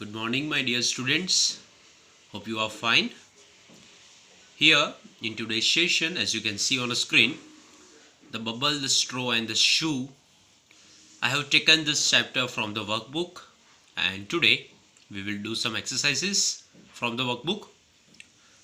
Good morning, my dear students. Hope you are fine. Here in today's session, as you can see on the screen, the bubble, the straw, and the shoe. I have taken this chapter from the workbook, and today we will do some exercises from the workbook.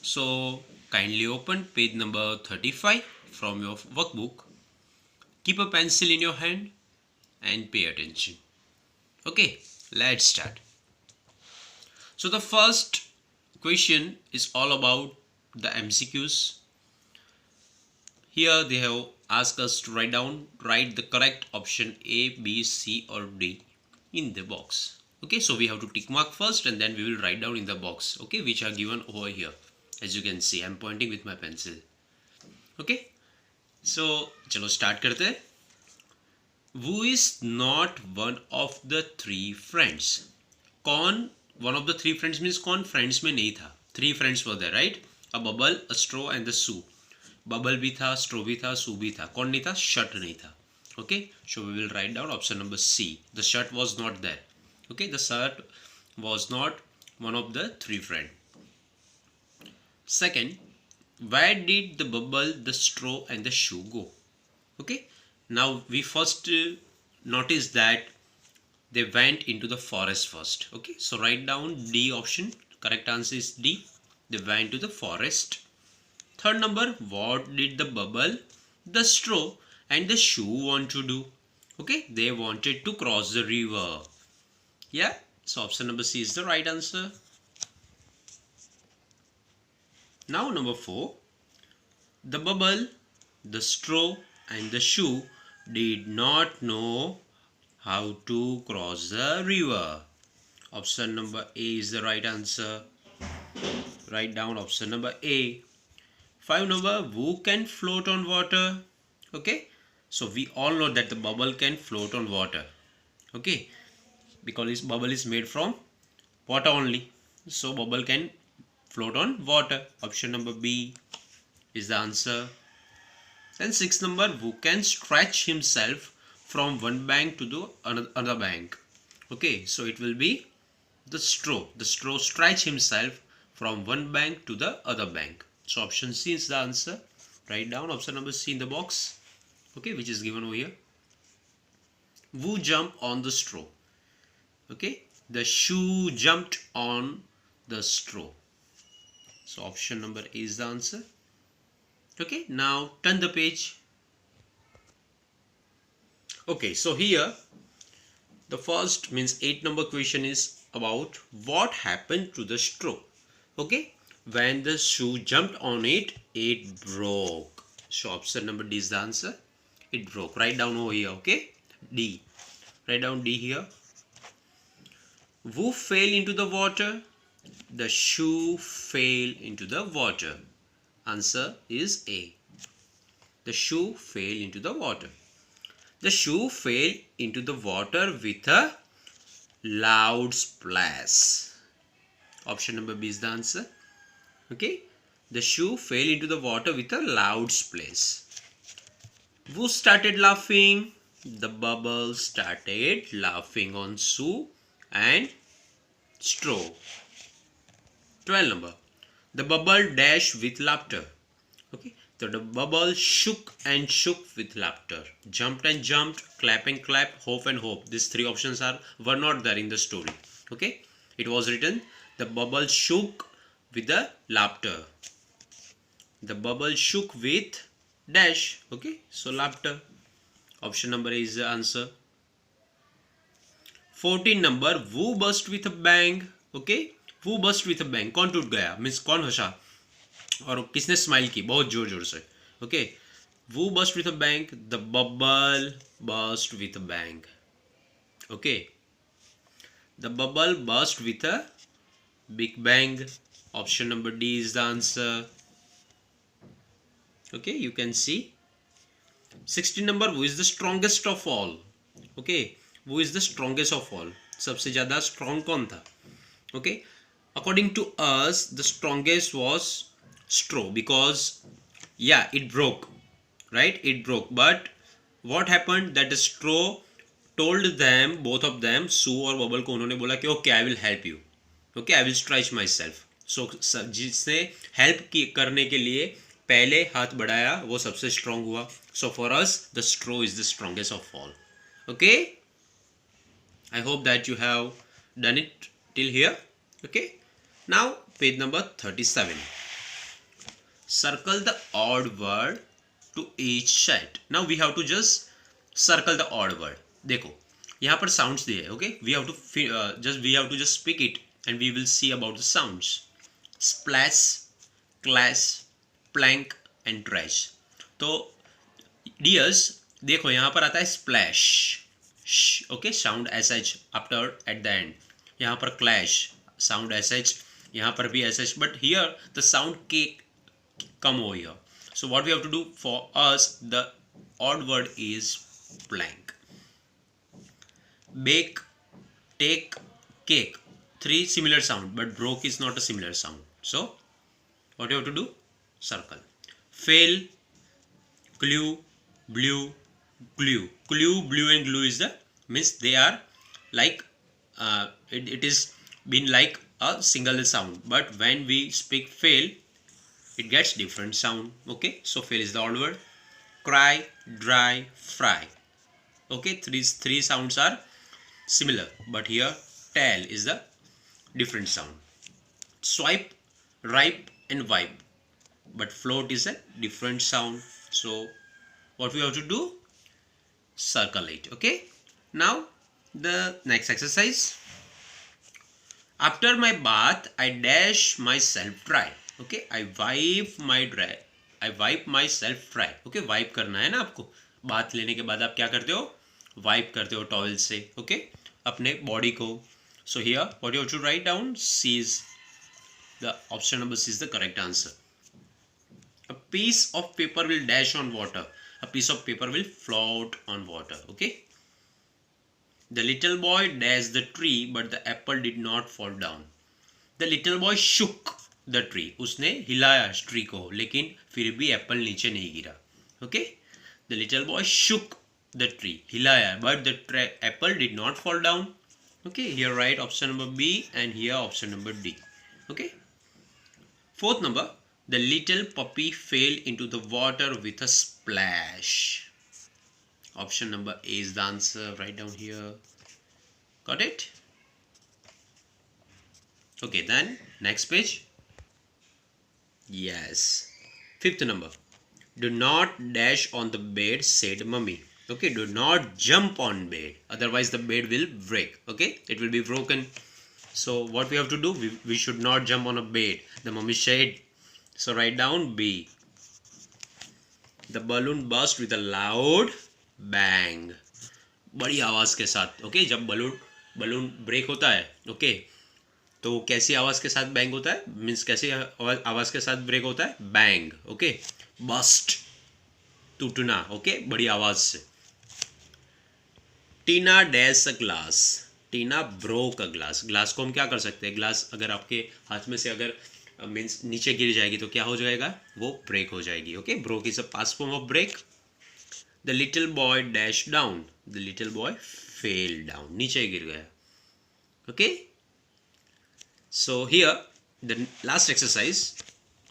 So, kindly open page number 35 from your workbook. Keep a pencil in your hand and pay attention. Okay, let's start. So, the first question is all about the MCQs. Here they have asked us to write the correct option A, B, C or D in the box. Okay, so we have to tick mark first and then we will write down in the box, okay, which are given over here. As you can see, I am pointing with my pencil. Okay, so chalo start karte hain. Who is not one of the three friends? One of the three friends means कौन friends में नहीं था. Three friends were there, right? A bubble, a straw and the shoe. Bubble भी था, straw भी था, shoe भी था. कौन नहीं था? Shirt नहीं था. Okay, so we will write down option number C. The shirt was not there. Okay, the shirt was not one of the three friends. Second, where did the bubble, the straw and the shoe go? Okay, now we first notice that they went into the forest first. Okay, so write down D option. Correct answer is D. They went to the forest. Third number, what did the bubble, the straw and the shoe want to do? Okay, they wanted to cross the river. Yeah, so option number C is the right answer. Now number 4, the bubble, the straw and the shoe did not know how to cross the river. Option number A is the right answer. Write down option number A. 5 number, who can float on water? Okay, so we all know that the bubble can float on water. Okay, because this bubble is made from water only, so bubble can float on water. Option number B is the answer. Then 6 number, who can stretch himself from one bank to the another bank? Okay, so it will be the straw. The straw stretch himself from one bank to the other bank. So option C is the answer. Write down option number C in the box, okay, which is given over here. Who jumped on the straw? Okay, the shoe jumped on the straw. So option number A is the answer. Okay, now turn the page. Okay, so here the first means 8 number question is about what happened to the straw. Okay, when the shoe jumped on it, it broke. So option number D is the answer. It broke. Write down over here, okay? D. Write down D here. Who fell into the water? The shoe fell into the water. Answer is A. The shoe fell into the water. The shoe fell into the water with a loud splash. Option number B is the answer. Okay, the shoe fell into the water with a loud splash. Who started laughing? The bubble started laughing on shoe and straw. 12 number, the bubble dashed with laughter. Okay, so the bubble shook and shook with laughter. Jumped and jumped, clap and clap, hope and hope. These three options were not there in the story. Okay, it was written the bubble shook with the laughter. The bubble shook with dash. Okay, so laughter. Option number A is the answer. 14 number, who burst with a bang? Okay, who burst with a bang? कौन टूट गया means कौन हंसा और किसने smile की बहुत जोर जोर से. Okay, who burst with a bang? The bubble burst with a bang. Okay, the bubble burst with a big bang. Option number D is the answer. Okay, you can see. 16 number, who is the strongest of all? Okay, who is the strongest of all? सबसे ज़्यादा strong कौन था? Okay, according to us, the strongest was straw because yeah, it broke, right? It broke. But what happened that the straw told them, both of them, Sue और Bubble को उन्होंने बोला कि okay, I will help you. Okay, I will stretch myself. सो जिसने help करने के लिए पहले हाथ बढ़ाया वो सबसे स्ट्रांग हुआ. So for us the straw is the strongest of all. Okay, I hope that you have done it till here. Okay, now page number 37. Circle the odd word to each set. Now we have to just circle the odd word. देखो यहाँ पर sounds दिए हैं. Okay, we have to just speak it and we will see about the sounds. Splash, clash, plank and trash. तो dears देखो यहाँ पर आता है splash. Okay, sound S H after at the end. यहाँ पर क्लैश, साउंड एस एच, यहाँ पर भी S H, but here the sound K come हो here. So what we have to do for us the odd word is blank. Bake, take, cake, three similar sound but broke is not a similar sound. So what you have to do? Circle. Fail, clue, blue, glue. Clue, blue and glue is the means they are like it is been like a single sound, but when we speak fail it gets different sound. Okay, so fail is the odd word. Cry, dry, fry. Okay, three sounds are similar, but here tell is the different sound. Swipe, ripe and wipe, but float is a different sound. So what we have to do? Circle it. Okay, now the next exercise. After my bath I dash myself dry. Okay, I wipe myself dry. Okay, wipe करना है ना आपको. Bath लेने के बाद आप क्या करते हो? वाइप करते हो टॉवल से. ओके, अपने बॉडी को. So here what you have to write down, C is the option number C is the correct answer. A piece of paper will dash on water. A piece of paper will float on water. Okay, the little boy dashed the tree but the apple did not fall down. The little boy shook the tree. उसने हिलाया tree को लेकिन फिर भी Apple नीचे नहीं गिरा. Okay, the little boy shook the tree, हिलाया, but the apple did not fall down. Okay, here write option number B and here option number D. Okay, fourth number, the little puppy fell into the water with a splash. Option number A is the answer. Write down here. Got it? Okay, then next page. Yes, fifth number, do not dash on the bed, said mummy. Okay, do not jump on bed, otherwise the bed will break. Okay, it will be broken. So what we have to do? We should not jump on a bed, the mummy said. So write down B. The balloon burst with a loud bang. बड़ी आवाज के साथ. Okay, जब balloon break होता है, okay, तो कैसी आवाज के साथ बैंग होता है? मीन्स कैसी आवाज के साथ ब्रेक होता है? बैंग. ओके, बस्ट, टूटना. ओके, बड़ी आवाज से. Tina dash a glass. Tina broke a glass. Glass को हम क्या कर सकते हैं? ग्लास अगर आपके हाथ में से अगर मीन्स नीचे गिर जाएगी तो क्या हो जाएगा? वो ब्रेक हो जाएगी. Okay, broke is a past form of break. The little boy dash down. The little boy fell down. नीचे गिर गया. Okay, so here the last exercise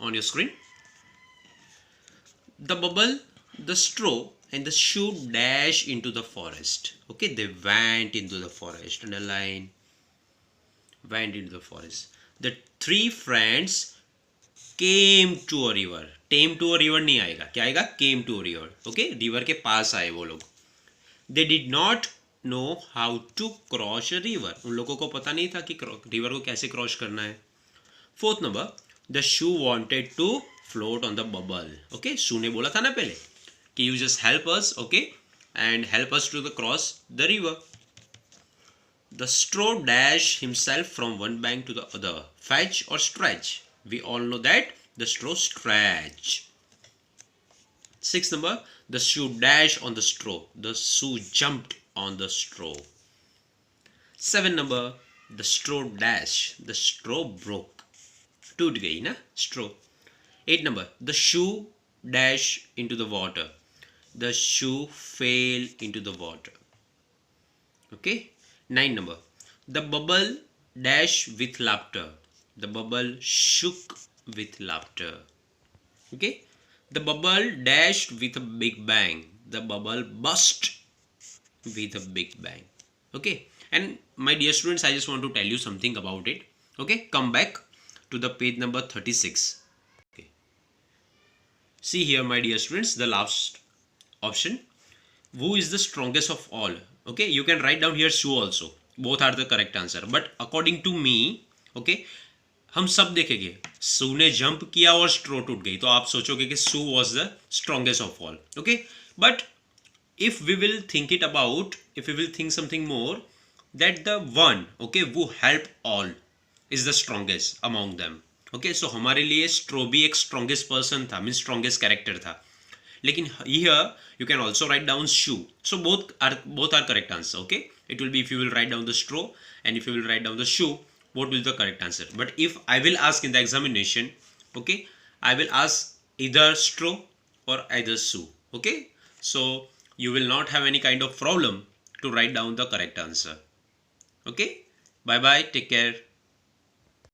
on your screen. The bubble, the straw and the shoe dash into the forest. Okay, they went into the forest. Underline, went into the forest. The three friends came to a river. Came to a river नहीं आएगा. क्या आएगा? Came to a river. Okay, river के पास आए वो लोग. They did not know how to cross a river. उन लोगों को पता नहीं था कि रिवर को कैसे क्रॉस करना है. Fourth number, the shoe wanted to float on the bubble. Okay, shoe ने बोला था ना पहले कि you just help us, okay, and help us to cross the river. The straw dashed himself from one bank to the other. Fetch or stretch? We all know that the straw stretch. Sixth number, the shoe dashed on the straw. The shoe jumped on the straw. Seven number, the straw dashed. The straw broke. टूट गई ना straw. Eight number, the shoe dashed into the water. The shoe fell into the water. Okay. 9 number, the bubble dash with laughter. The bubble shook with laughter. Okay. The bubble dashed with a big bang. The bubble burst with a big bang. Okay. And my dear students, I just want to tell you something about it. Okay. Come back to the page number 36. Okay. See here, my dear students, the last option. Who is the strongest of all? Okay. You can write down here Sue also. Both are the correct answer. But according to me, okay, हम सब देखेंगे सू ने jump किया और स्ट्रो टूट गई तो आप सोचोगे कि Sue was the strongest of all. Okay, but if we will think it about, if we will think something more, that the one, okay, who help all is the strongest among them. Okay, so हमारे लिए स्ट्रो भी एक strongest person था, means strongest character था. लेकिन here you can also write down shoe. So both are correct answer. Okay, it will be if you will write down the straw and if you will write down the shoe, what will be the correct answer. But if I will ask in the examination, okay, I will ask either straw or either shoe. Okay, so you will not have any kind of problem to write down the correct answer. Okay, bye bye, take care.